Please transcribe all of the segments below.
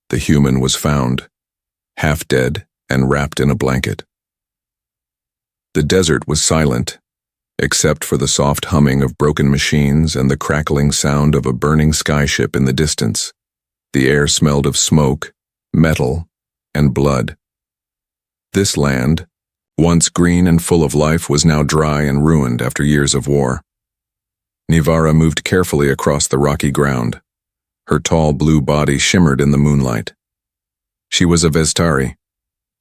The human was found, half dead and wrapped in a blanket. The desert was silent, except for the soft humming of broken machines and the crackling sound of a burning skyship in the distance. The air smelled of smoke, metal, and blood. This land, once green and full of life, was now dry and ruined after years of war. Nivara moved carefully across the rocky ground. Her tall blue body shimmered in the moonlight. She was a Vestari,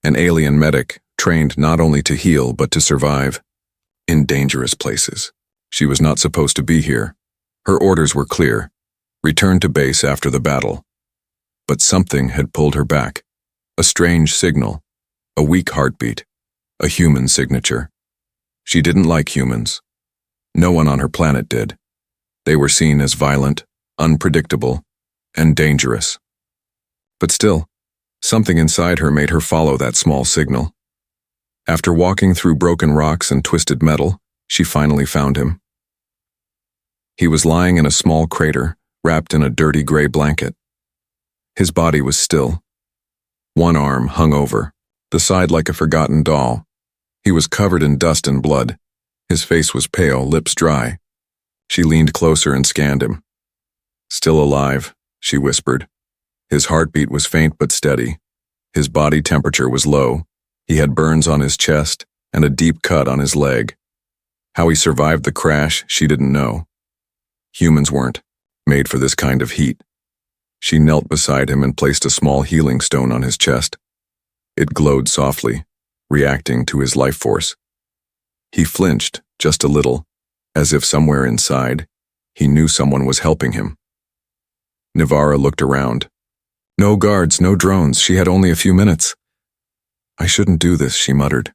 an alien medic trained not only to heal but to survive. In dangerous places. She was not supposed to be here. Her orders were clear: return to base after the battle. But something had pulled her back. A strange signal, a weak heartbeat, a human signature. She didn't like humans. No one on her planet did. They were seen as violent, unpredictable, and dangerous. But still, something inside her made her follow that small signal. After walking through broken rocks and twisted metal, she finally found him. He was lying in a small crater, wrapped in a dirty gray blanket. His body was still. One arm hung over, the side like a forgotten doll. He was covered in dust and blood. His face was pale, lips dry. She leaned closer and scanned him. Still alive, she whispered. His heartbeat was faint but steady. His body temperature was low. He had burns on his chest and a deep cut on his leg. How he survived the crash, she didn't know. Humans weren't made for this kind of heat. She knelt beside him and placed a small healing stone on his chest. It glowed softly, reacting to his life force. He flinched just a little, as if somewhere inside, he knew someone was helping him. Nivara looked around. No guards, no drones. She had only a few minutes. I shouldn't do this, she muttered.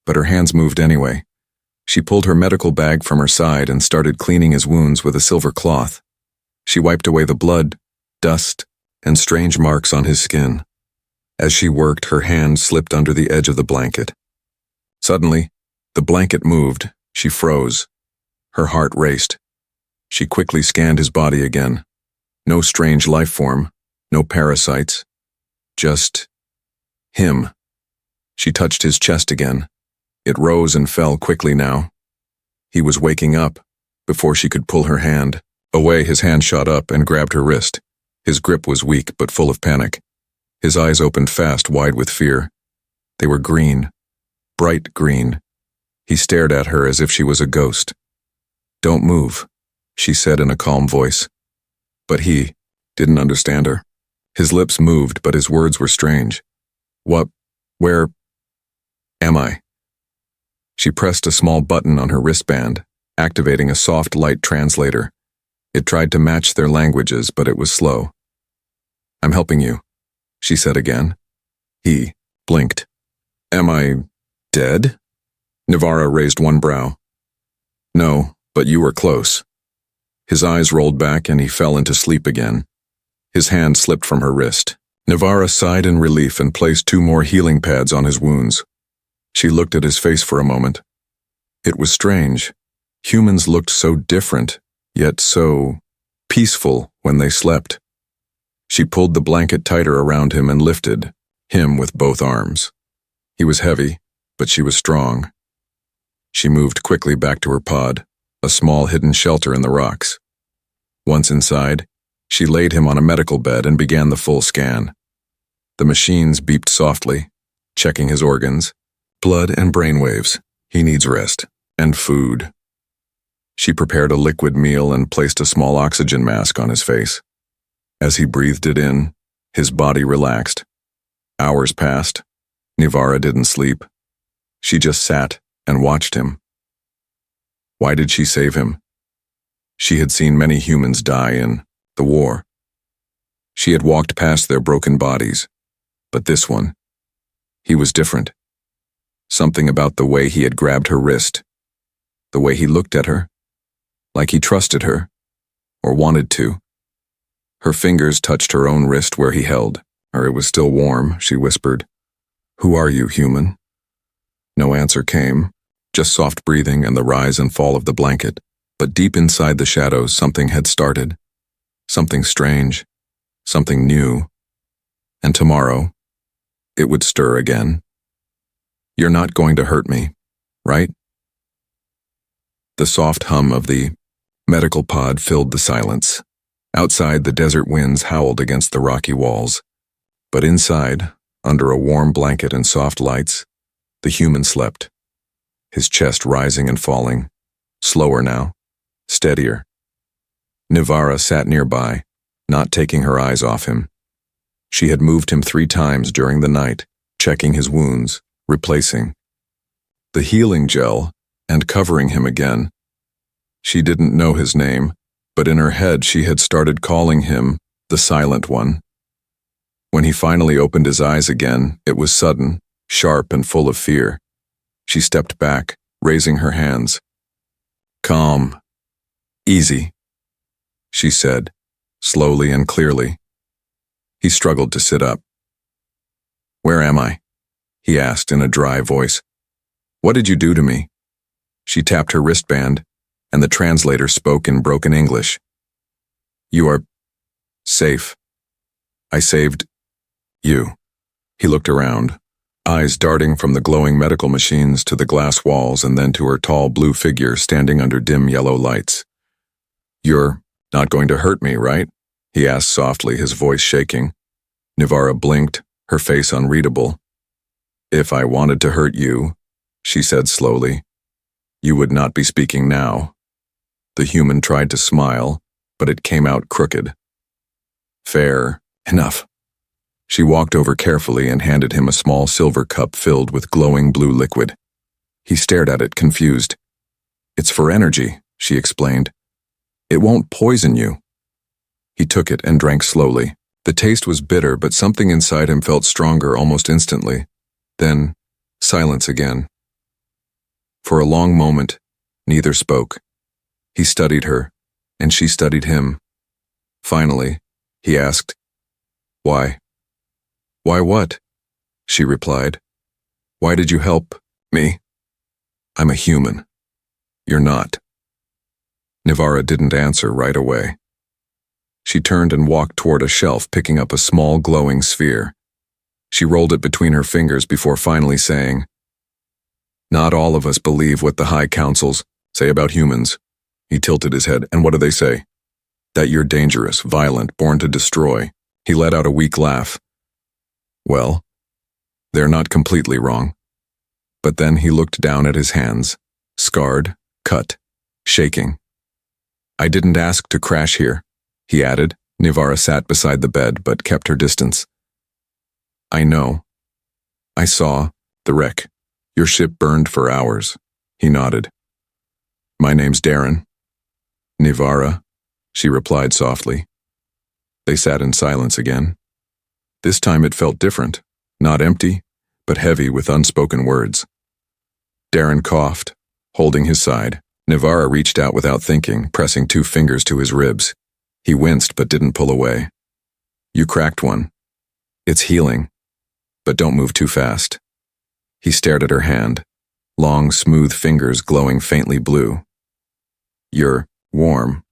But her hands moved anyway. She pulled her medical bag from her side and started cleaning his wounds with a silver cloth. She wiped away the blood, dust, and strange marks on his skin. As she worked, her hand slipped under the edge of the blanket. Suddenly, the blanket moved. She froze. Her heart raced. She quickly scanned his body again. No strange life form, no parasites. Just him. She touched his chest again. It rose and fell quickly now. He was waking up. Before she could pull her hand away, his hand shot up and grabbed her wrist. His grip was weak but full of panic. His eyes opened fast, wide with fear. They were green, bright green. He stared at her as if she was a ghost. Don't move, she said in a calm voice. But he didn't understand her. His lips moved, but his words were strange. Where am I? She pressed a small button on her wristband, activating a soft light translator. It tried to match their languages, but it was slow. I'm helping you, she said again. He blinked. Am I dead? Nivara raised one brow. No, but you were close. His eyes rolled back and he fell into sleep again. His hand slipped from her wrist. Nivara sighed in relief and placed 2 more healing pads on his wounds. She looked at his face for a moment. It was strange. Humans looked so different, yet so peaceful when they slept. She pulled the blanket tighter around him and lifted him with both arms. He was heavy, but she was strong. She moved quickly back to her pod, a small hidden shelter in the rocks. Once inside, she laid him on a medical bed and began the full scan. The machines beeped softly, checking his organs, blood and brain waves. He needs rest and food. She prepared a liquid meal and placed a small oxygen mask on his face. As he breathed it in, his body relaxed. Hours passed. Nivara didn't sleep. She just sat and watched him. Why did she save him? She had seen many humans die in the war. She had walked past their broken bodies. But this one, he was different. Something about the way he had grabbed her wrist, the way he looked at her, like he trusted her, or wanted to. Her fingers touched her own wrist where he held, or it was still warm, she whispered. Who are you, human? No answer came, just soft breathing and the rise and fall of the blanket. But deep inside the shadows, something had started. Something strange, something new. and tomorrow, it would stir again. You're not going to hurt me, right? The soft hum of the medical pod filled the silence. Outside, the desert winds howled against the rocky walls. But inside, under a warm blanket and soft lights, the human slept, his chest rising and falling, slower now, steadier. Nivara sat nearby, not taking her eyes off him. She had moved him 3 times during the night, checking his wounds, replacing the healing gel, and covering him again. She didn't know his name, but in her head she had started calling him the Silent One. When he finally opened his eyes again, it was sudden, sharp, and full of fear. She stepped back, raising her hands. "Calm. Easy," she said, slowly and clearly. He struggled to sit up. "Where am I?" he asked in a dry voice. "What did you do to me?" She tapped her wristband, and the translator spoke in broken English. "You are safe. I saved you." He looked around, eyes darting from the glowing medical machines to the glass walls and then to her tall blue figure standing under dim yellow lights. "You're not going to hurt me, right?" he asked softly, his voice shaking. Nivara blinked, her face unreadable. "If I wanted to hurt you," she said slowly, "you would not be speaking now." The human tried to smile, but it came out crooked. "Fair enough." She walked over carefully and handed him a small silver cup filled with glowing blue liquid. He stared at it, confused. "It's for energy," she explained. "It won't poison you." He took it and drank slowly. The taste was bitter, but something inside him felt stronger almost instantly. Then, silence again. For a long moment, neither spoke. He studied her, and she studied him. Finally, he asked, "Why?" "Why what?" she replied. "Why did you help me? I'm a human. You're not." Nivara didn't answer right away. She turned and walked toward a shelf, picking up a small glowing sphere. She rolled it between her fingers before finally saying, "Not all of us believe what the high councils say about humans." He tilted his head. "And what do they say?" "That you're dangerous, violent, born to destroy." He let out a weak laugh. "Well, they're not completely wrong." But then he looked down at his hands, scarred, cut, shaking. "I didn't ask to crash here," he added. Nivara sat beside the bed but kept her distance. "I know. I saw the wreck. Your ship burned for hours." He nodded. "My name's Darren." "Nivara," she replied softly. They sat in silence again. This time it felt different, not empty, but heavy with unspoken words. Darren coughed, holding his side. Nivara reached out without thinking, pressing 2 fingers to his ribs. He winced but didn't pull away. "You cracked one. It's healing, but don't move too fast." He stared at her hand, long, smooth fingers glowing faintly blue. "You're warm."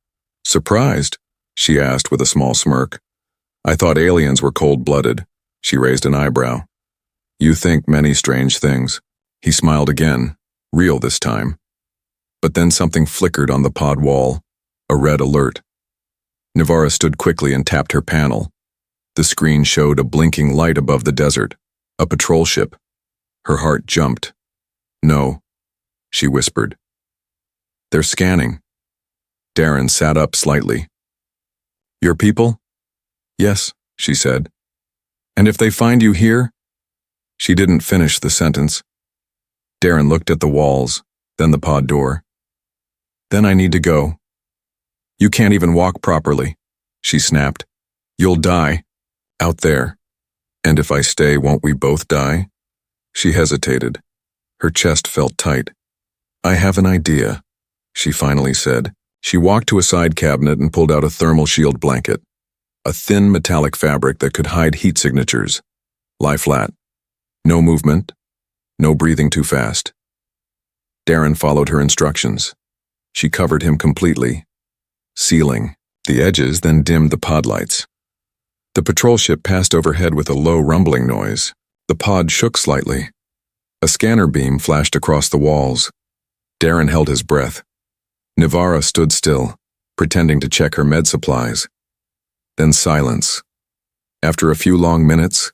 "Surprised?" she asked with a small smirk. "I thought aliens were cold-blooded." She raised an eyebrow. "You think many strange things." He smiled again, real this time. But then something flickered on the pod wall, a red alert. Nivara stood quickly and tapped her panel. The screen showed a blinking light above the desert, a patrol ship. Her heart jumped. "No," she whispered. "They're scanning." Darren sat up slightly. "Your people?" "Yes," she said. "And if they find you here?" She didn't finish the sentence. Darren looked at the walls, then the pod door. "Then I need to go." "You can't even walk properly," she snapped. "You'll die. Out there." "And if I stay, won't we both die?" She hesitated. Her chest felt tight. "I have an idea," she finally said. She walked to a side cabinet and pulled out a thermal shield blanket, a thin metallic fabric that could hide heat signatures. "Lie flat. No movement. No breathing too fast." Darren followed her instructions. She covered him completely, sealing the edges, then dimmed the pod lights. The patrol ship passed overhead with a low rumbling noise. The pod shook slightly. A scanner beam flashed across the walls. Darren held his breath. Nivara stood still, pretending to check her med supplies. Then silence. After a few long minutes,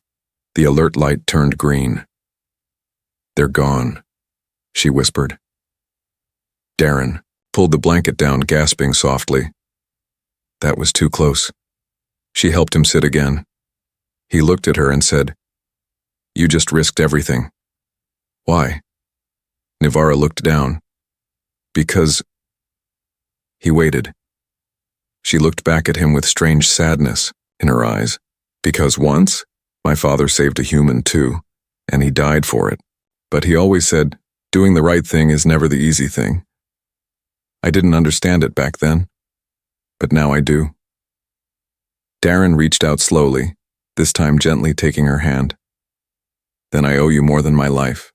the alert light turned green. "They're gone," she whispered. Darren pulled the blanket down, gasping softly. That was too close. She helped him sit again. He looked at her and said, "You just risked everything." "Why?" Nivara looked down. "Because—" He waited. She looked back at him with strange sadness in her eyes. "Because once, my father saved a human too, and he died for it. But he always said, doing the right thing is never the easy thing. I didn't understand it back then, but now I do." Darren reached out slowly, this time gently taking her hand. "Then I owe you more than my life,"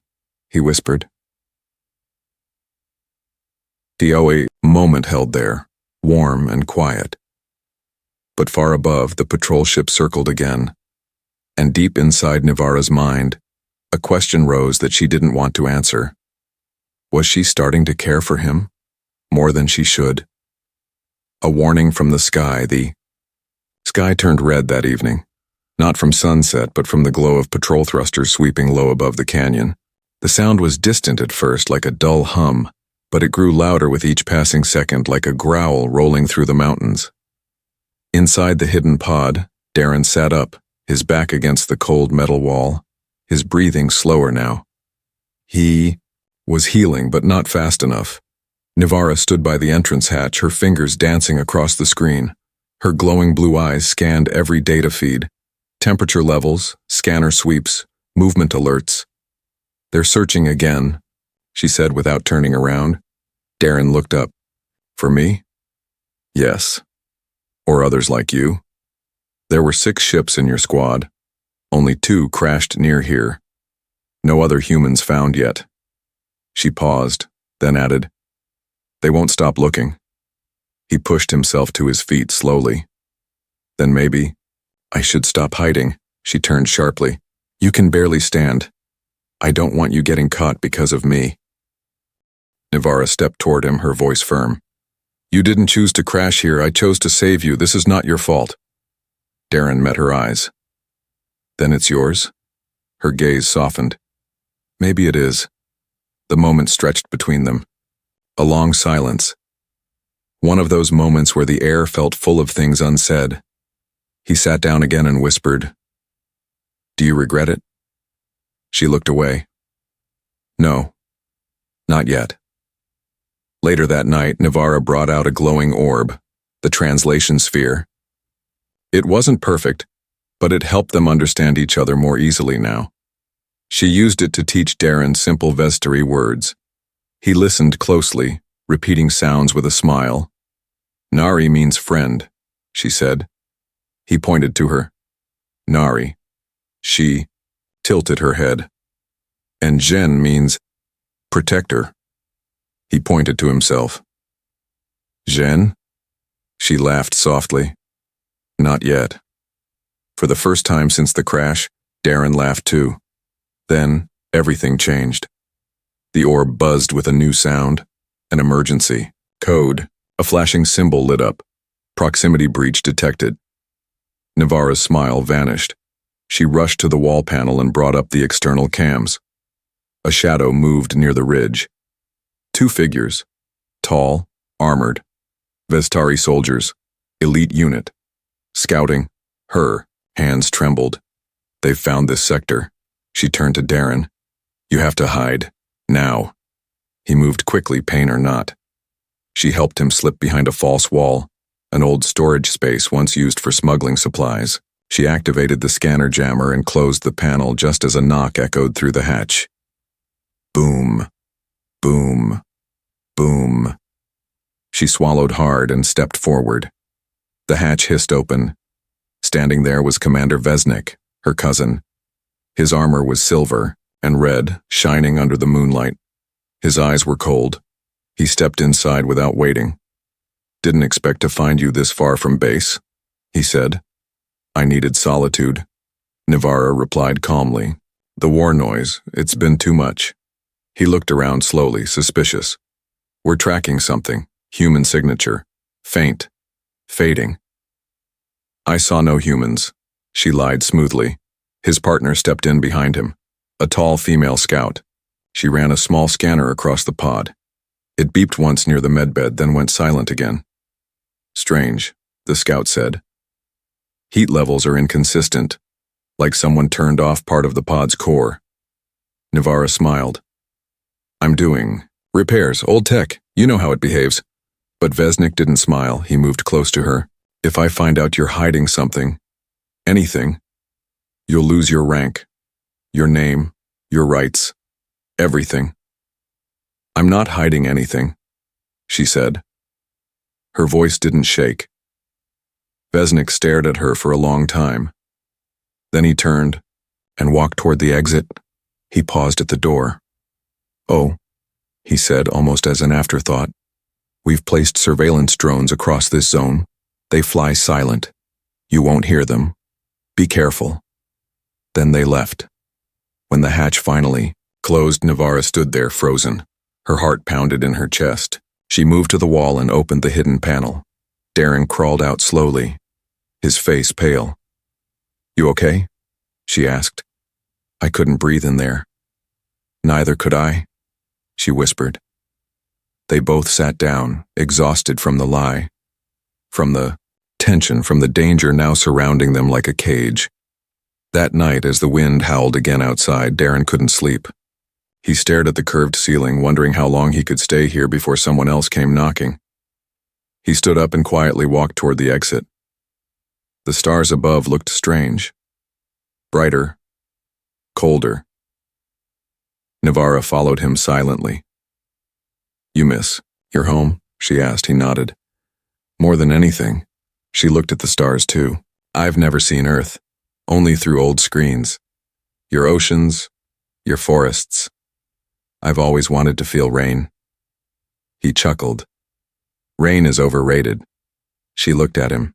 he whispered. A moment held there, warm and quiet. But far above, the patrol ship circled again, and deep inside Nivara's mind, a question rose that she didn't want to answer. Was she starting to care for him more than she should? A warning from the sky. The sky turned red that evening, not from sunset but from the glow of patrol thrusters sweeping low above the canyon. The sound was distant at first, like a dull hum, but it grew louder with each passing second, like a growl rolling through the mountains. Inside the hidden pod, Darren sat up, his back against the cold metal wall, his breathing slower now. He was healing, but not fast enough. Nivara stood by the entrance hatch, her fingers dancing across the screen. Her glowing blue eyes scanned every data feed. Temperature levels, scanner sweeps, movement alerts. "They're searching again," she said without turning around. Darren looked up. "For me?" "Yes. Or others like you. There were 6 ships in your squad. Only 2 crashed near here. No other humans found yet." She paused, then added, "They won't stop looking." He pushed himself to his feet slowly. "Then maybe I should stop hiding," she turned sharply. "You can barely stand. I don't want you getting caught because of me." Nivara stepped toward him, her voice firm. "You didn't choose to crash here. I chose to save you. This is not your fault." Darren met her eyes. "Then it's yours?" Her gaze softened. "Maybe it is." The moment stretched between them. A long silence. One of those moments where the air felt full of things unsaid. He sat down again and whispered, "Do you regret it?" She looked away. "No, not yet." Later that night, Nivara brought out a glowing orb, the translation sphere. It wasn't perfect, but it helped them understand each other more easily now. She used it to teach Darren simple Vestari words. He listened closely, repeating sounds with a smile. "Nari means friend," she said. He pointed to her. "Nari." She tilted her head. "And Jen means protector." He pointed to himself. "Jen?" She laughed softly. "Not yet." For the first time since the crash, Darren laughed too. Then, everything changed. The orb buzzed with a new sound, an emergency, code, a flashing symbol lit up. Proximity breach detected. Nivara's smile vanished. She rushed to the wall panel and brought up the external cams. A shadow moved near the ridge. 2 figures, tall, armored, Vestari soldiers, elite unit. Scouting, her hands trembled. "They've found this sector." She turned to Darren. "You have to hide, now." He moved quickly, pain or not. She helped him slip behind a false wall, an old storage space once used for smuggling supplies. She activated the scanner jammer and closed the panel just as a knock echoed through the hatch. Boom, boom, boom. She swallowed hard and stepped forward. The hatch hissed open. Standing there was Commander Vesnik, her cousin. His armor was silver and red, shining under the moonlight. His eyes were cold. He stepped inside without waiting. "Didn't expect to find you this far from base," he said. I needed solitude. Navarra replied calmly. The war noise, it's been too much. He looked around slowly, suspicious. We're tracking something. Human signature. Faint. Fading. I saw no humans. She lied smoothly. His partner stepped in behind him. A tall female scout. She ran a small scanner across the pod. It beeped once near the medbed, then went silent again. Strange, the scout said. Heat levels are inconsistent, like someone turned off part of the pod's core. Navarra smiled. I'm doing repairs, old tech, you know how it behaves. But Vesnik didn't smile, he moved close to her. If I find out you're hiding something, anything, you'll lose your rank, your name, your rights, everything. I'm not hiding anything, she said. Her voice didn't shake. Vesnik stared at her for a long time. Then he turned and walked toward the exit. He paused at the door. Oh, he said almost as an afterthought. We've placed surveillance drones across this zone. They fly silent. You won't hear them. Be careful. Then they left. When the hatch finally closed, Navarra stood there frozen. Her heart pounded in her chest. She moved to the wall and opened the hidden panel. Darren crawled out slowly, his face pale. You okay? She asked. I couldn't breathe in there. Neither could I, she whispered. They both sat down, exhausted from the lie, from the tension, from the danger now surrounding them like a cage. That night, as the wind howled again outside, Darren couldn't sleep. He stared at the curved ceiling, wondering how long he could stay here before someone else came knocking. He stood up and quietly walked toward the exit. The stars above looked strange. Brighter. Colder. Navarra followed him silently. You miss your home? She asked. He nodded. More than anything. She looked at the stars too. I've never seen Earth. Only through old screens. Your oceans, your forests. I've always wanted to feel rain. He chuckled. Rain is overrated. She looked at him.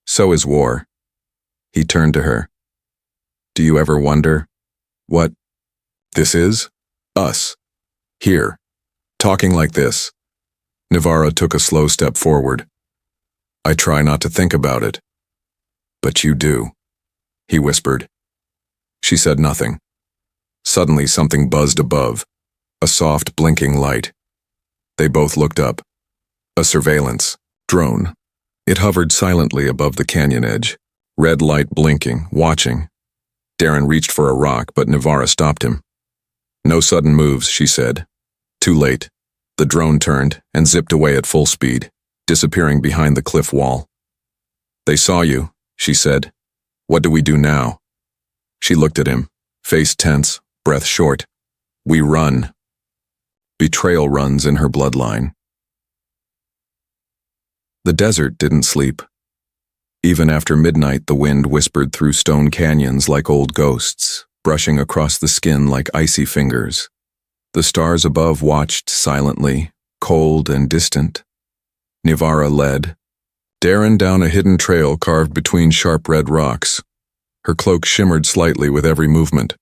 So is war. He turned to her. Do you ever wonder what this is? Us. Here. Talking like this. Navarra took a slow step forward. I try not to think about it. But you do, he whispered. She said nothing. Suddenly something buzzed above. A soft, blinking light. They both looked up. A surveillance drone. It hovered silently above the canyon edge. Red light blinking, watching. Darren reached for a rock, but Navarra stopped him. No sudden moves, she said. Too late. The drone turned and zipped away at full speed, disappearing behind the cliff wall. They saw you, she said. What do we do now? She looked at him, face tense, breath short. We run. Betrayal runs in her bloodline. The desert didn't sleep. Even after midnight, the wind whispered through stone canyons like old ghosts, brushing across the skin like icy fingers. The stars above watched silently, cold and distant. Navarra led. Darren down a hidden trail carved between sharp red rocks. Her cloak shimmered slightly with every movement.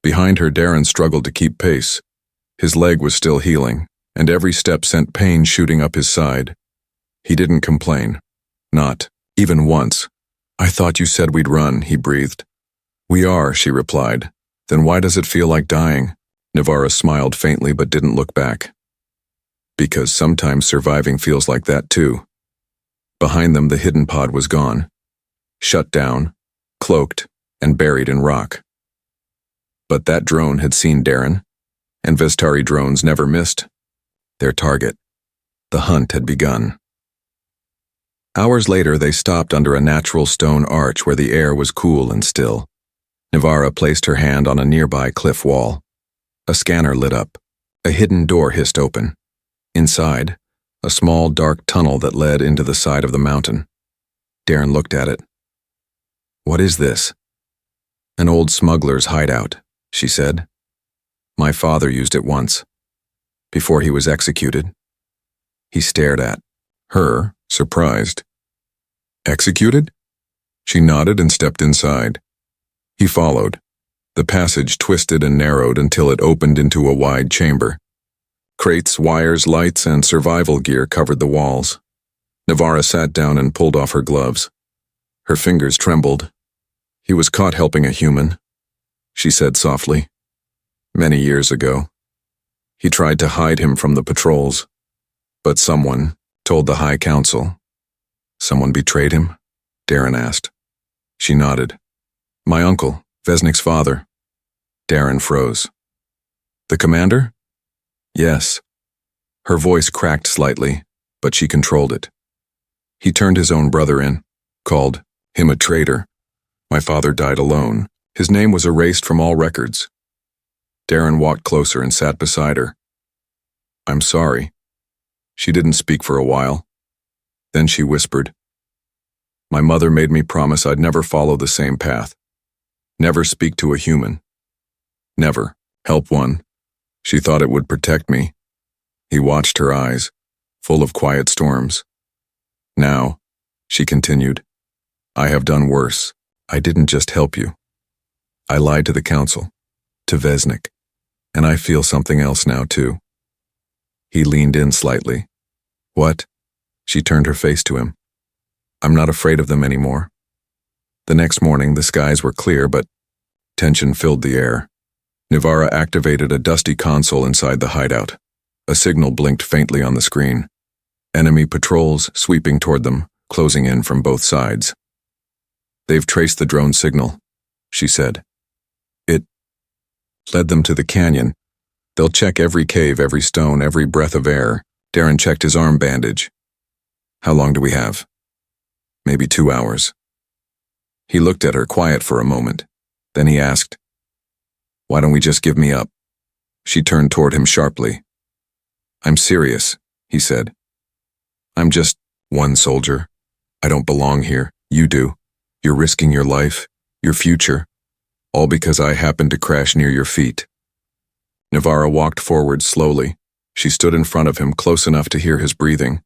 Behind her, Darren struggled to keep pace. His leg was still healing, and every step sent pain shooting up his side. He didn't complain. Not even once. I thought you said we'd run, he breathed. We are, she replied. Then why does it feel like dying? Navarra smiled faintly but didn't look back. Because sometimes surviving feels like that too. Behind them, the hidden pod was gone. Shut down, cloaked, and buried in rock. But that drone had seen Darren, and Vestari drones never missed their target. The hunt had begun. Hours later, they stopped under a natural stone arch where the air was cool and still. Navarra placed her hand on a nearby cliff wall. A scanner lit up. A hidden door hissed open. Inside, a small dark tunnel that led into the side of the mountain. Darren looked at it. What is this? An old smuggler's hideout, she said. My father used it once, before he was executed. He stared at her, surprised. Executed? She nodded and stepped inside. He followed. The passage twisted and narrowed until it opened into a wide chamber. Crates, wires, lights, and survival gear covered the walls. Navarra sat down and pulled off her gloves. Her fingers trembled. "He was caught helping a human," she said softly. "Many years ago. He tried to hide him from the patrols. But someone told the High Council." "Someone betrayed him?" Darren asked. She nodded. "My uncle, Vesnik's father." Darren froze. "The commander?" "Yes." Her voice cracked slightly, but she controlled it. "He turned his own brother in, called him a traitor. My father died alone. His name was erased from all records." Darren walked closer and sat beside her. "I'm sorry." She didn't speak for a while. Then she whispered, "My mother made me promise I'd never follow the same path. Never speak to a human. Never help one. She thought it would protect me." He watched her eyes, full of quiet storms. "Now," she continued, "I have done worse. I didn't just help you. I lied to the council, to Vesnik, and I feel something else now too." He leaned in slightly. "What?" She turned her face to him. "I'm not afraid of them anymore." The next morning, the skies were clear, but tension filled the air. Navarra activated a dusty console inside the hideout. A signal blinked faintly on the screen. Enemy patrols sweeping toward them, closing in from both sides. "They've traced the drone signal," she said. "It led them to the canyon. They'll check every cave, every stone, every breath of air." Darren checked his arm bandage. "How long do we have?" "Maybe 2 hours." He looked at her, quiet for a moment. Then he asked, "Why don't we just give me up?" She turned toward him sharply. "I'm serious," he said. "I'm just one soldier. I don't belong here. You do. You're risking your life, your future, all because I happened to crash near your feet." Navarra walked forward slowly. She stood in front of him, close enough to hear his breathing.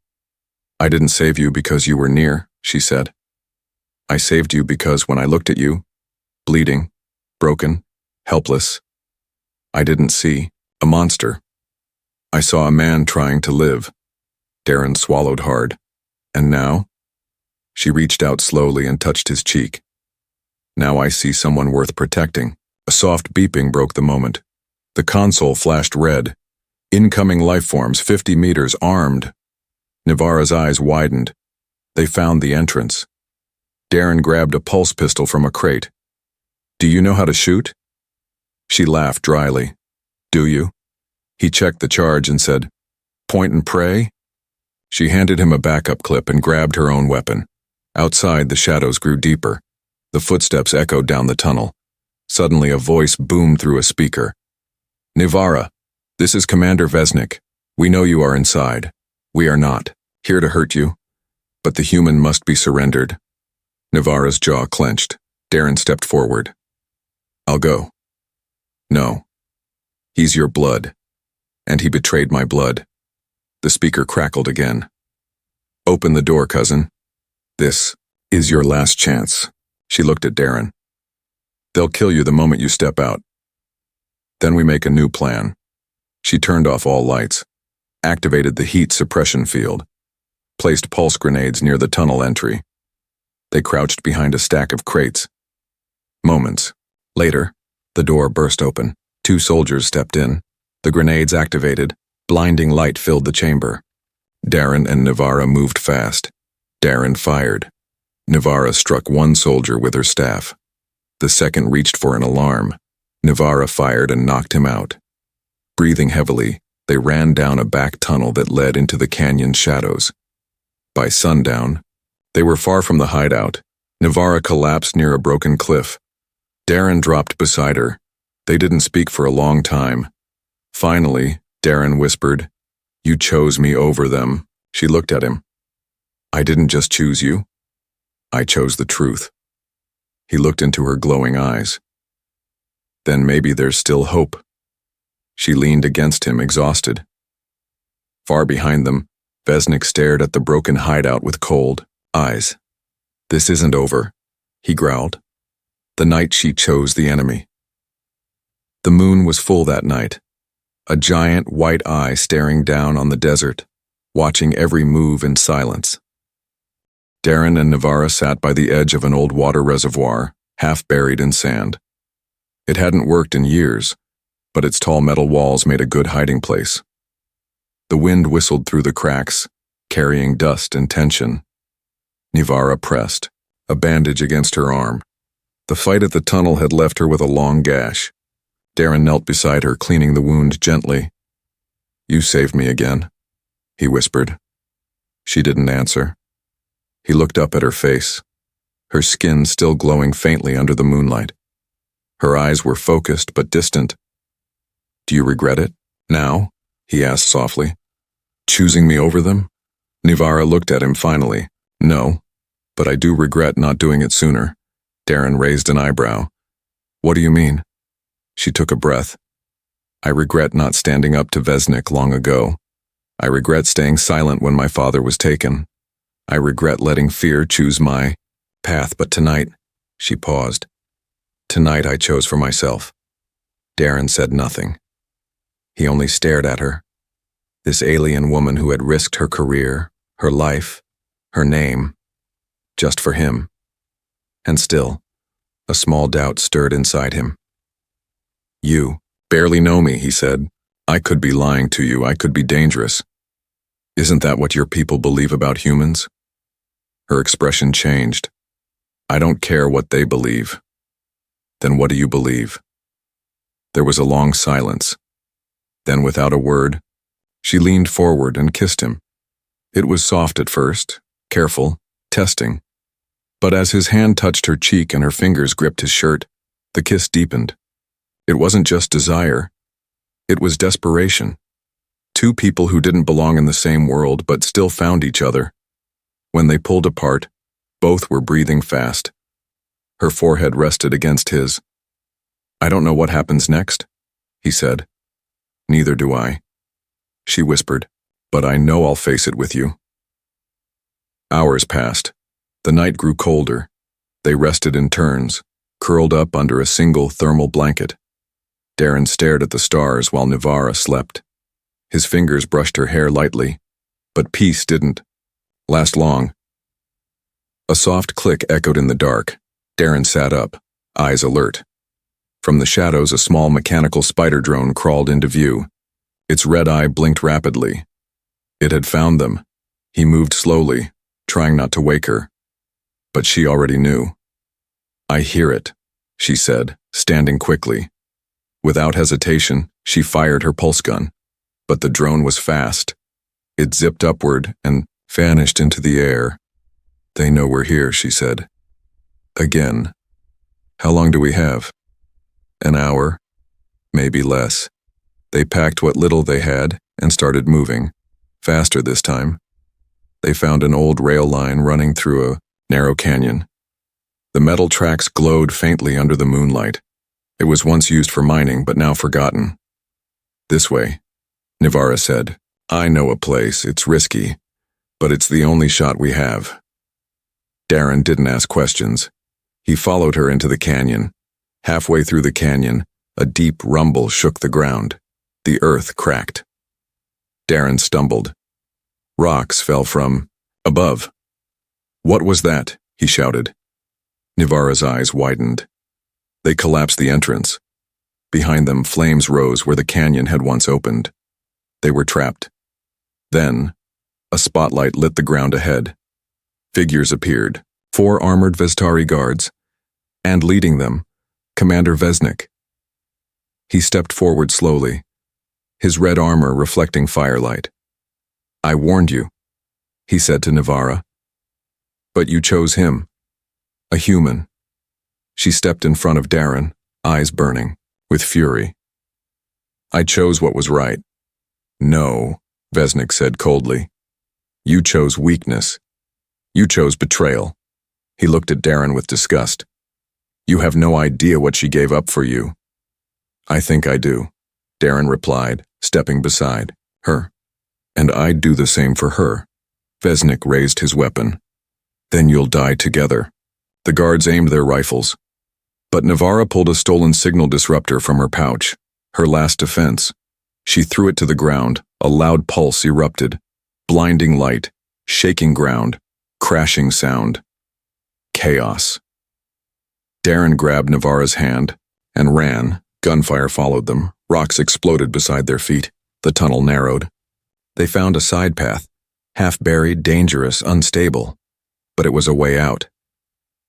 "I didn't save you because you were near," she said. "I saved you because when I looked at you, bleeding, broken, helpless, I didn't see a monster. I saw a man trying to live." Darren swallowed hard. "And now?" She reached out slowly and touched his cheek. "Now I see someone worth protecting." A soft beeping broke the moment. The console flashed red. Incoming lifeforms 50 meters, armed. Navarra's eyes widened. They found the entrance. Darren grabbed a pulse pistol from a crate. "Do you know how to shoot?" She laughed dryly. "Do you?" He checked the charge and said, "Point and pray?" She handed him a backup clip and grabbed her own weapon. Outside, the shadows grew deeper. The footsteps echoed down the tunnel. Suddenly, a voice boomed through a speaker. "Navarra, this is Commander Vesnik. We know you are inside. We are not here to hurt you, but the human must be surrendered." Navarra's jaw clenched. Darren stepped forward. "I'll go." "No. He's your blood, and he betrayed my blood." The speaker crackled again. "Open the door, cousin. This is your last chance." She looked at Darren. "They'll kill you the moment you step out. Then we make a new plan." She turned off all lights, activated the heat suppression field, placed pulse grenades near the tunnel entry. They crouched behind a stack of crates. Moments later, the door burst open. 2 soldiers stepped in. The grenades activated. Blinding light filled the chamber. Darren and Navarra moved fast. Darren fired. Navarra struck one soldier with her staff. The second reached for an alarm. Navarra fired and knocked him out. Breathing heavily, they ran down a back tunnel that led into the canyon's shadows. By sundown, they were far from the hideout. Navarra collapsed near a broken cliff. Darren dropped beside her. They didn't speak for a long time. Finally, Darren whispered, "You chose me over them." She looked at him. "I didn't just choose you. I chose the truth." He looked into her glowing eyes. "Then maybe there's still hope." She leaned against him, exhausted. Far behind them, Vesnik stared at the broken hideout with cold eyes. "This isn't over." he growled. The night she chose the enemy. The moon was full that night, a giant white eye staring down on the desert, watching every move in silence. Darren and Navara sat by the edge of an old water reservoir, half buried in sand. It hadn't worked in years, but its tall metal walls made a good hiding place. The wind whistled through the cracks, carrying dust and tension. Navara pressed, a bandage against her arm. The fight at the tunnel had left her with a long gash. Darren knelt beside her, cleaning the wound gently. "You saved me again," he whispered. She didn't answer. He looked up at her face, her skin still glowing faintly under the moonlight. Her eyes were focused but distant. "Do you regret it, now?" he asked softly. "Choosing me over them?" Navara looked at him finally. "No, but I do regret not doing it sooner." Darren raised an eyebrow. "What do you mean?" She took a breath. "I regret not standing up to Vesnik long ago. I regret staying silent when my father was taken. I regret letting fear choose my path, but tonight," she paused. "Tonight I chose for myself." Darren said nothing. He only stared at her. This alien woman who had risked her career, her life, her name, just for him. And still, a small doubt stirred inside him. "You barely know me," he said. "I could be lying to you. I could be dangerous. Isn't that what your people believe about humans?" Her expression changed. "I don't care what they believe." "Then what do you believe?" There was a long silence. Then, without a word, she leaned forward and kissed him. It was soft at first, careful, testing. But as his hand touched her cheek and her fingers gripped his shirt, the kiss deepened. It wasn't just desire. It was desperation. Two people who didn't belong in the same world but still found each other. When they pulled apart, both were breathing fast. Her forehead rested against his. "I don't know what happens next," he said. "Neither do I," she whispered, "but I know I'll face it with you." Hours passed. The night grew colder. They rested in turns, curled up under a single thermal blanket. Darren stared at the stars while Navara slept. His fingers brushed her hair lightly, but peace didn't last long. A soft click echoed in the dark. Darren sat up, eyes alert. From the shadows, a small mechanical spider drone crawled into view. Its red eye blinked rapidly. It had found them. He moved slowly, trying not to wake her. But she already knew. "I hear it," she said, standing quickly. Without hesitation, she fired her pulse gun. But the drone was fast. It zipped upward and vanished into the air. "They know we're here," she said. Again. "How long do we have?" "An hour, maybe less." They packed what little they had and started moving, faster this time. They found an old rail line running through a narrow canyon. The metal tracks glowed faintly under the moonlight. It was once used for mining, but now forgotten. "This way," Navara said. "I know a place. It's risky, but it's the only shot we have." Darren didn't ask questions. He followed her into the canyon. Halfway through the canyon, a deep rumble shook the ground. The earth cracked. Darren stumbled. Rocks fell from above. "What was that?" he shouted. Navara's eyes widened. They collapsed the entrance. Behind them, flames rose where the canyon had once opened. They were trapped. Then, a spotlight lit the ground ahead. Figures appeared, 4 armored Vestari guards, and leading them, Commander Vesnik. He stepped forward slowly, his red armor reflecting firelight. "I warned you," he said to Navara. "But you chose him. A human." She stepped in front of Darren, eyes burning, with fury. "I chose what was right." "No," Vesnik said coldly. "You chose weakness. You chose betrayal." He looked at Darren with disgust. "You have no idea what she gave up for you." "I think I do," Darren replied, stepping beside her. "And I'd do the same for her." Vesnik raised his weapon. "Then you'll die together." The guards aimed their rifles. But Navarra pulled a stolen signal disruptor from her pouch, her last defense. She threw it to the ground. A loud pulse erupted. Blinding light, shaking ground, crashing sound. Chaos. Darren grabbed Navarra's hand and ran. Gunfire followed them. Rocks exploded beside their feet. The tunnel narrowed. They found a side path, half-buried, dangerous, unstable. But it was a way out.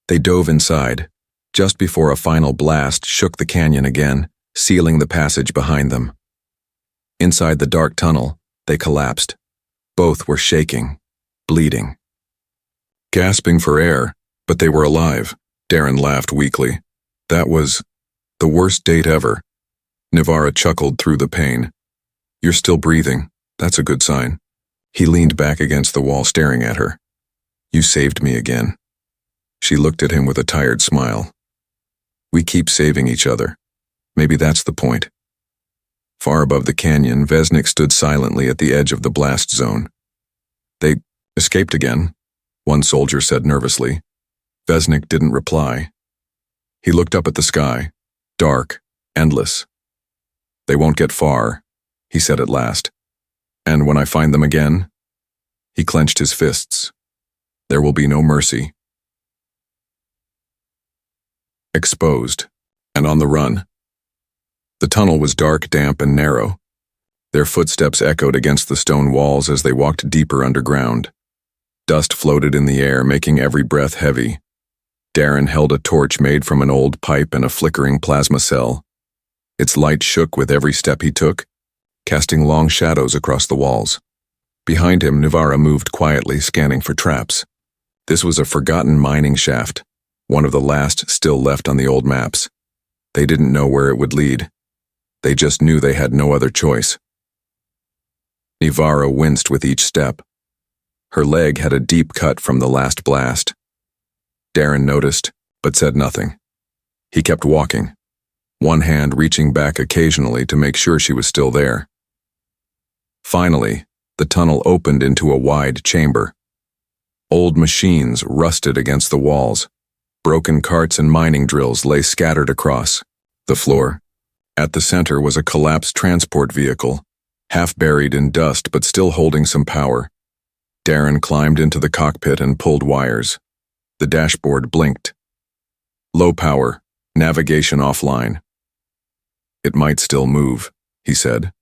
They dove inside, just before a final blast shook the canyon again, sealing the passage behind them. Inside the dark tunnel, they collapsed. Both were shaking, bleeding. Gasping for air, but they were alive. Darren laughed weakly. That was the worst date ever. Navarra chuckled through the pain. You're still breathing. That's a good sign. He leaned back against the wall, staring at her. You saved me again. She looked at him with a tired smile. We keep saving each other. Maybe that's the point. Far above the canyon, Vesnik stood silently at the edge of the blast zone. They escaped again, one soldier said nervously. Vesnik didn't reply. He looked up at the sky, dark, endless. They won't get far, he said at last. And when I find them again, he clenched his fists. There will be no mercy. Exposed, and on the run. The tunnel was dark, damp, and narrow. Their footsteps echoed against the stone walls as they walked deeper underground. Dust floated in the air, making every breath heavy. Darren held a torch made from an old pipe and a flickering plasma cell. Its light shook with every step he took, casting long shadows across the walls. Behind him, Navarra moved quietly, scanning for traps. This was a forgotten mining shaft, one of the last still left on the old maps. They didn't know where it would lead. They just knew they had no other choice. Navarra winced with each step. Her leg had a deep cut from the last blast. Darren noticed, but said nothing. He kept walking, one hand reaching back occasionally to make sure she was still there. Finally, the tunnel opened into a wide chamber. Old machines rusted against the walls. Broken carts and mining drills lay scattered across the floor. At the center was a collapsed transport vehicle, half buried in dust but still holding some power. Darren climbed into the cockpit and pulled wires. The dashboard blinked. Low power, navigation offline. It might still move, he said.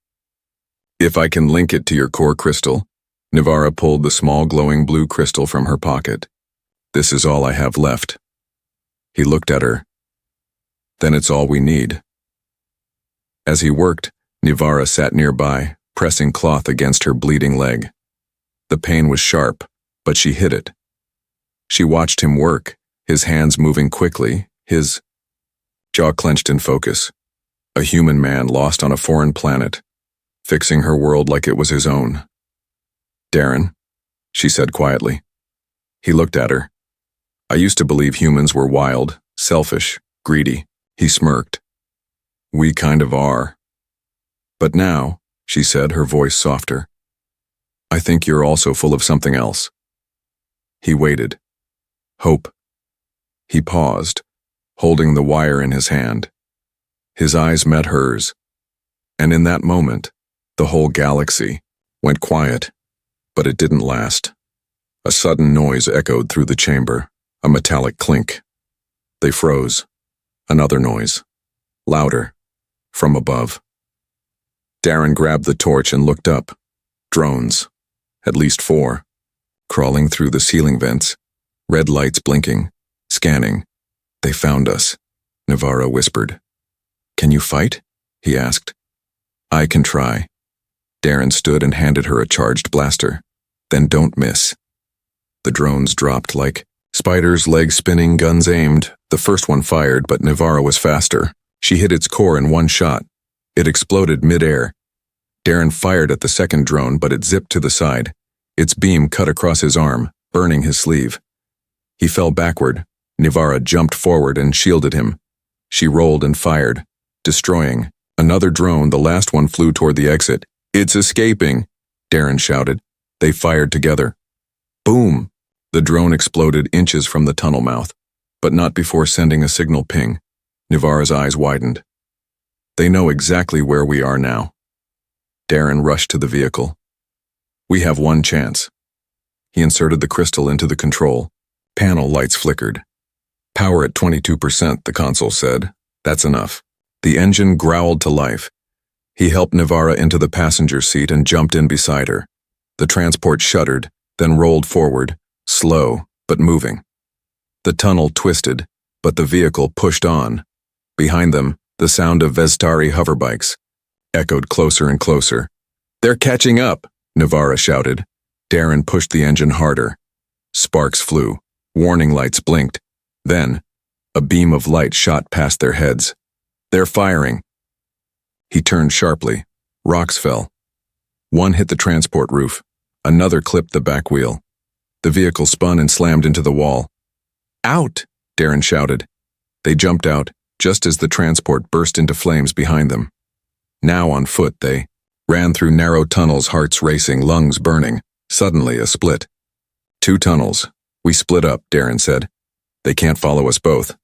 If I can link it to your core crystal. Navarra pulled the small glowing blue crystal from her pocket. This is all I have left. He looked at her. Then it's all we need. As he worked, Navarra sat nearby, pressing cloth against her bleeding leg. The pain was sharp, but she hid it. She watched him work, his hands moving quickly, his jaw clenched in focus. A human man lost on a foreign planet, fixing her world like it was his own. Darren, she said quietly. He looked at her. I used to believe humans were wild, selfish, greedy. He smirked. We kind of are. But now, she said, her voice softer, I think you're also full of something else. He waited. Hope. He paused, holding the wire in his hand. His eyes met hers, and in that moment, the whole galaxy went quiet, but it didn't last. A sudden noise echoed through the chamber, a metallic clink. They froze. Another noise, louder, from above. Darren grabbed the torch and looked up. Drones, at least 4, crawling through the ceiling vents, red lights blinking, scanning. They found us, Navarra whispered. Can you fight? He asked. I can try. Darren stood and handed her a charged blaster. Then don't miss. The drones dropped like spiders, legs spinning, guns aimed. The first one fired, but Navarra was faster. She hit its core in one shot. It exploded mid-air. Darren fired at the second drone, but it zipped to the side. Its beam cut across his arm, burning his sleeve. He fell backward. Navarra jumped forward and shielded him. She rolled and fired, destroying. Another drone, the last one, flew toward the exit. It's escaping, Darren shouted. They fired together. Boom! The drone exploded inches from the tunnel mouth. but not before sending a signal ping. Nivara's eyes widened. They know exactly where we are now. Darren rushed to the vehicle. We have one chance. He inserted the crystal into the control. Panel lights flickered. Power at 22%, the console said. That's enough. The engine growled to life. He helped Nivara into the passenger seat and jumped in beside her. The transport shuddered, then rolled forward, slow but moving. The tunnel twisted, but the vehicle pushed on. Behind them, the sound of Vestari hoverbikes echoed closer and closer. They're catching up, Nivara shouted. Darren pushed the engine harder. Sparks flew. Warning lights blinked. Then, a beam of light shot past their heads. They're firing. He turned sharply. Rocks fell. One hit the transport roof. Another clipped the back wheel. The vehicle spun and slammed into the wall. Out! Darren shouted. They jumped out, just as the transport burst into flames behind them. Now on foot, they ran through narrow tunnels, hearts racing, lungs burning. Suddenly, a split. 2 tunnels. We split up, Darren said. They can't follow us both.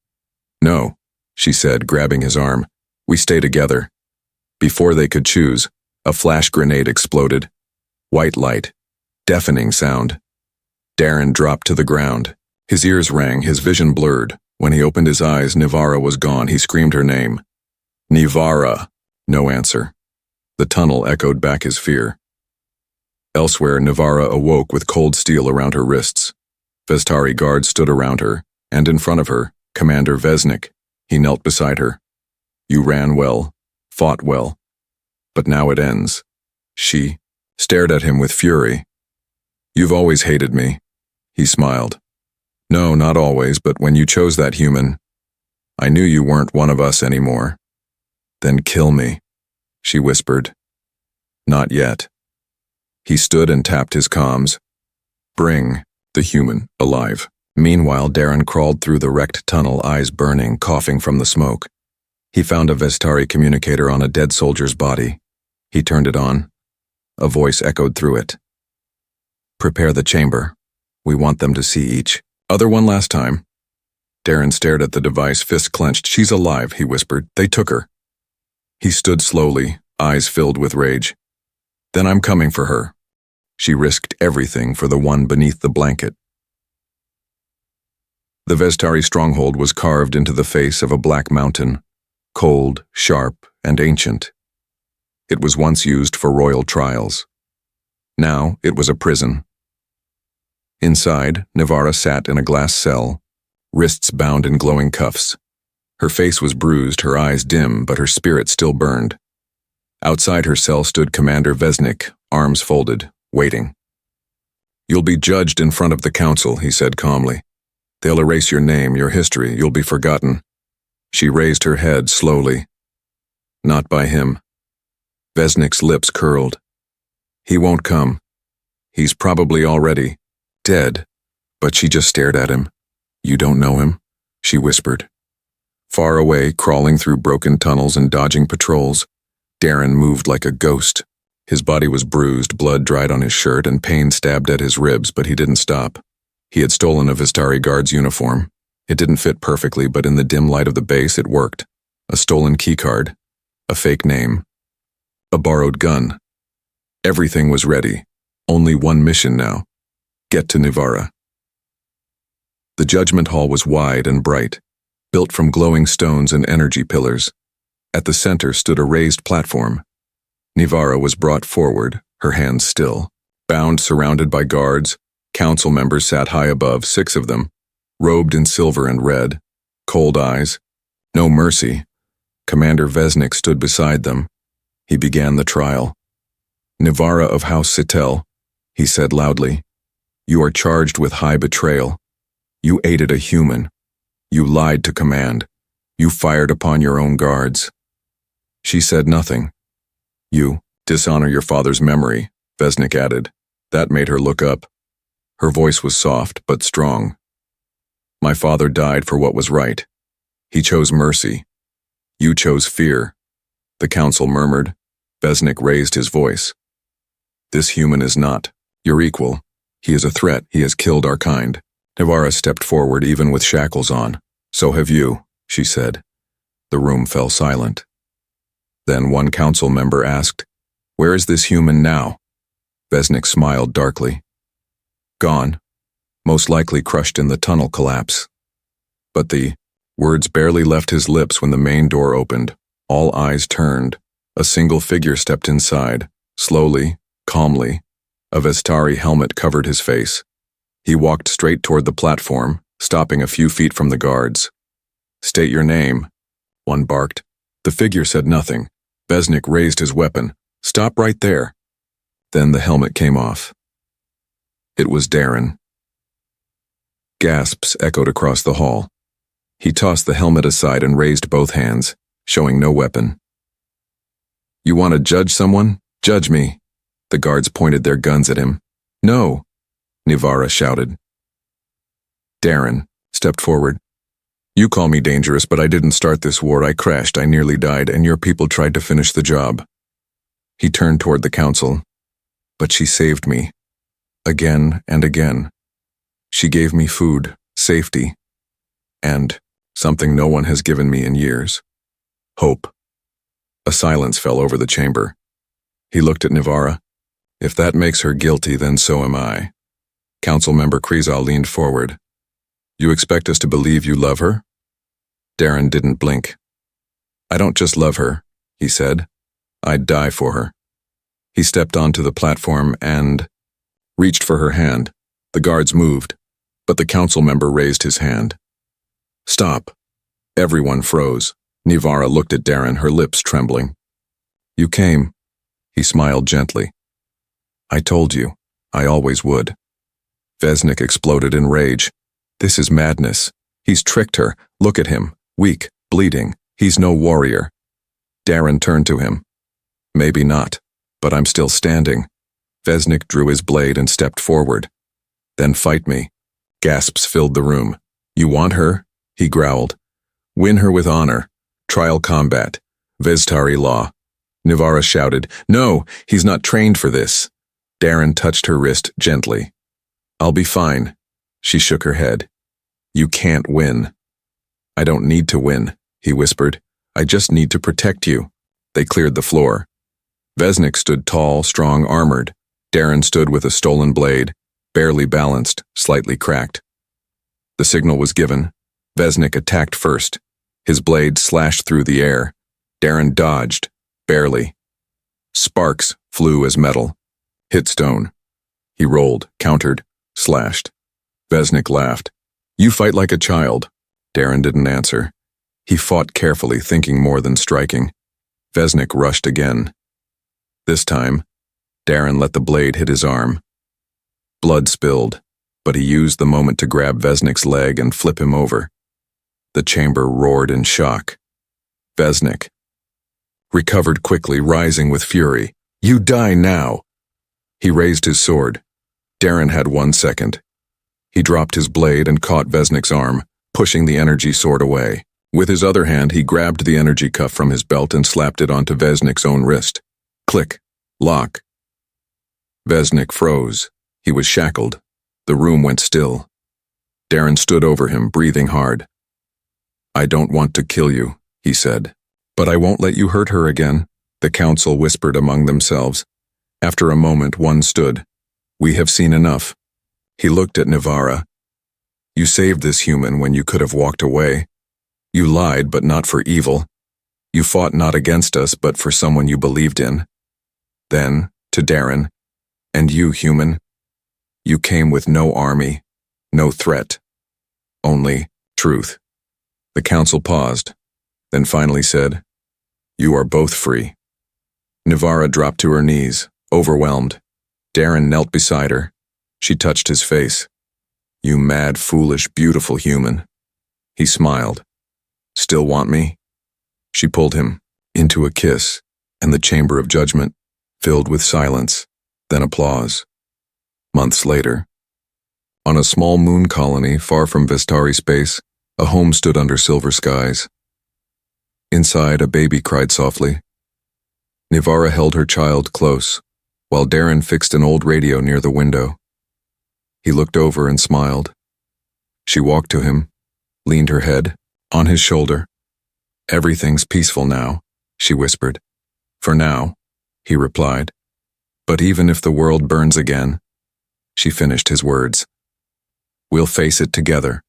No, she said, grabbing his arm. We stay together. Before they could choose, a flash grenade exploded. White light. Deafening sound. Darren dropped to the ground. His ears rang, his vision blurred. When he opened his eyes, Nivara was gone. He screamed her name. Nivara. No answer. The tunnel echoed back his fear. Elsewhere, Nivara awoke with cold steel around her wrists. Vestari guards stood around her, and in front of her, Commander Vesnik. He knelt beside her. You ran well, fought well. But now it ends. She stared at him with fury. You've always hated me. He smiled. No, not always, but when you chose that human, I knew you weren't one of us anymore. Then kill me, she whispered. Not yet. He stood and tapped his comms. Bring the human alive. Meanwhile, Darren crawled through the wrecked tunnel, eyes burning, coughing from the smoke. He found a Vestari communicator on a dead soldier's body. He turned it on. A voice echoed through it. Prepare the chamber. We want them to see each other one last time. Darren stared at the device, fist clenched. She's alive, he whispered. They took her. He stood slowly, eyes filled with rage. Then I'm coming for her. She risked everything for the one beneath the blanket. The Vestari stronghold was carved into the face of a black mountain, cold, sharp, and ancient. It was once used for royal trials. Now it was a prison. Inside, Nivara sat in a glass cell, wrists bound in glowing cuffs. Her face was bruised, her eyes dim, but her spirit still burned. Outside her cell stood Commander Vesnik, arms folded, waiting. You'll be judged in front of the council, he said calmly. They'll erase your name, your history, you'll be forgotten. She raised her head slowly. Not by him. Vesnik's lips curled. He won't come. He's probably already dead. But she just stared at him. You don't know him? She whispered. Far away, crawling through broken tunnels and dodging patrols, Darren moved like a ghost. His body was bruised, blood dried on his shirt, and pain stabbed at his ribs, but he didn't stop. He had stolen a Vestari guard's uniform. It didn't fit perfectly, but in the dim light of the base, it worked. A stolen keycard. A fake name. A borrowed gun. Everything was ready. Only one mission now. Get to Nivara. The judgment hall was wide and bright, built from glowing stones and energy pillars. At the center stood a raised platform. Nivara was brought forward, her hands still. Bound, surrounded by guards, council members sat high above, 6 of them, robed in silver and red, cold eyes, no mercy. Commander Vesnik stood beside them. He began the trial. Nivara of House Sitel, he said loudly, you are charged with high betrayal. You aided a human. You lied to command. You fired upon your own guards. She said nothing. You dishonor your father's memory, Vesnik added. That made her look up. Her voice was soft but strong. My father died for what was right. He chose mercy. You chose fear. The council murmured. Vesnik raised his voice. This human is not your equal. He is a threat. He has killed our kind. Nivara stepped forward even with shackles on. "So have you," she said. The room fell silent. Then one council member asked, "Where is this human now?" Vesnik smiled darkly. "Gone. Most likely crushed in the tunnel collapse." But the words barely left his lips when the main door opened. All eyes turned. A single figure stepped inside. Slowly, calmly, a Vestari helmet covered his face. He walked straight toward the platform, stopping a few feet from the guards. "State your name," one barked. The figure said nothing. Vesnik raised his weapon. "Stop right there." Then the helmet came off. It was Darren. Gasps echoed across the hall. He tossed the helmet aside and raised both hands, showing no weapon. "You want to judge someone? Judge me." The guards pointed their guns at him. "No," Nivara shouted. Darren stepped forward. "You call me dangerous, but I didn't start this war. I crashed, I nearly died, and your people tried to finish the job." He turned toward the council. "But she saved me. Again and again. She gave me food, safety, and something no one has given me in years. Hope." A silence fell over the chamber. He looked at Nivara. "If that makes her guilty, then so am I." Councilmember Krizal leaned forward. "You expect us to believe you love her?" Darren didn't blink. "I don't just love her," he said. "I'd die for her." He stepped onto the platform and reached for her hand. The guards moved, but the council member raised his hand. "Stop." Everyone froze. Nivara looked at Darren, her lips trembling. "You came." He smiled gently. "I told you. I always would." Vesnik exploded in rage. "This is madness. He's tricked her. Look at him. Weak, bleeding. He's no warrior." Darren turned to him. "Maybe not, but I'm still standing." Vesnik drew his blade and stepped forward. "Then fight me." Gasps filled the room. "You want her?" he growled. "Win her with honor. Trial combat. Vestari law." Nivara shouted, "No, he's not trained for this." Darren touched her wrist gently. "I'll be fine." She shook her head. "You can't win." "I don't need to win," he whispered. "I just need to protect you." They cleared the floor. Vesnik stood tall, strong, armored. Darren stood with a stolen blade, barely balanced, slightly cracked. The signal was given. Vesnik attacked first. His blade slashed through the air. Darren dodged, barely. Sparks flew as metal. Hit stone. He rolled, countered, slashed. Vesnik laughed. "You fight like a child." Darren didn't answer. He fought carefully, thinking more than striking. Vesnik rushed again. This time, Darren let the blade hit his arm. Blood spilled, but he used the moment to grab Vesnik's leg and flip him over. The chamber roared in shock. Vesnik recovered quickly, rising with fury. "You die now!" He raised his sword. Darren had 1 second. He dropped his blade and caught Vesnik's arm, pushing the energy sword away. With his other hand, he grabbed the energy cuff from his belt and slapped it onto Vesnik's own wrist. Click. Lock. Vesnik froze. He was shackled. The room went still. Darren stood over him, breathing hard. "I don't want to kill you," he said. "But I won't let you hurt her again," the council whispered among themselves. After a moment, one stood. "We have seen enough." He looked at Nivara. "You saved this human when you could have walked away. You lied, but not for evil. You fought not against us, but for someone you believed in." Then, to Darren, "And you, human, you came with no army, no threat, only truth." The council paused, then finally said, "You are both free." Nivara dropped to her knees, overwhelmed. Darren knelt beside her. She touched his face. "You mad, foolish, beautiful human." He smiled. "Still want me?" She pulled him into a kiss, and the chamber of judgment filled with silence, then applause. Months later, on a small moon colony far from Vestari space, a home stood under silver skies. Inside, a baby cried softly. Nivara held her child close, while Darren fixed an old radio near the window. He looked over and smiled. She walked to him, leaned her head, On his shoulder. Everything's peaceful now, she whispered. For now, he replied. But even if the world burns again, she finished his words. We'll face it together.